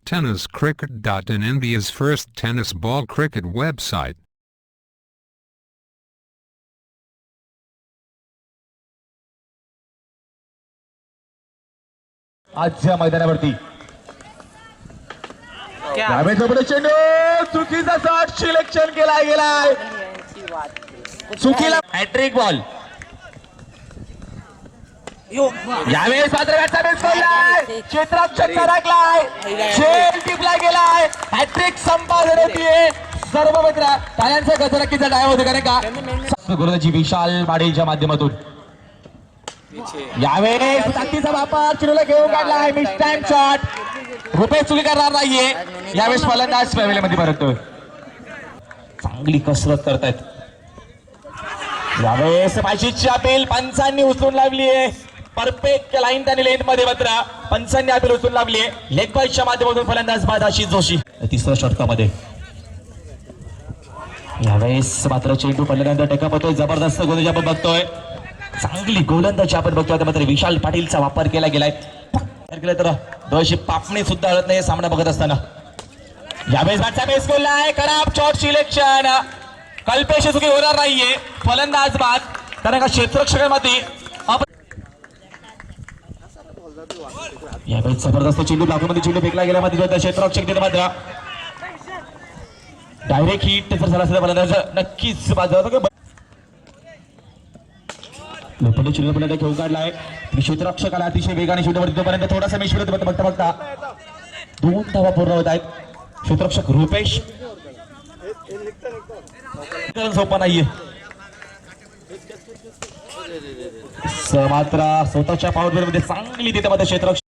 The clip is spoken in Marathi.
TennisCricket.in, India's first tennis ball cricket website. आजच्या मैदानावरती चेंडू चुकीचा शॉट सिलेक्शन केला गेलाय, चुकीला हॅट्रिक बॉल. यावेळेस मात्र बॅटचा बेस पडलाय, क्षेत्ररक्षक सरकलाय, झेल टिपला गेलाय, हॅट्रिक संपादन होतीये. सर्व मित्र टाळ्यांचा गजराकीचा डाय होते कारण का गोलंदाजी विशाल पाटीलच्या माध्यमातून. यावेळेस ताकदीचा वापर चिरूला घेऊन काढलाय, मिस टाइम शॉट. रुपये चुकी करणार नाहीये यावेळेस फलंदाज मध्ये परततोय. चांगली कसरत करतायत यावेळेस. पायचीची अपील पंचांनी उचलून लावली आहे, परफेक्ट लाईन त्यांनी लेंथ मध्ये मात्र पंचांनी अपील उचलून लावली आहे. लेग बायच्या माध्यमातून फलंदाज बाद आशिष जोशी तिसऱ्या षटकामध्ये. यावेळेस मात्र चेंडू पडल्यानंतर टेकअप होतोय, जबरदस्त गोलंदाजी आपण बघतोय. चांगली गोलंदाजी आपण बघतोय, मात्र विशाल पाटीलचा वापर केला गेलाय. तर दोषी पापणी सुद्धा हळत नाही सामना बघत असताना. यावेळेस बॅटचा बेस बोललाय, खराब शॉट सिलेक्शन. कल्पेश चुकी होणार नाहीये, फलंदाज बाद कारण का क्षेत्ररक्षकांमध्ये. यावेळेस जबरदस्त चेंडू लागून चेंडू फेकला गेला, मात्र क्षेत्ररक्षक तिथे मात्र डायरेक्ट हिट जर झाला असता फलंदाज नक्कीच बाद झाला. लोपंडे चेंडू फलंदाज घेऊन काढलाय, क्षेत्ररक्षकाला अतिशय वेगाने चेंडूवर तोपर्यंत थोडासा मिश्रित बघता बघता 2 धावा पूर्ण होत आहेत. क्षेत्ररक्षक रुपेश सोपा नाहीये, मात्र स्वतःच्या पावरमध्ये चांगली तिथे मात्र क्षेत्ररक्षक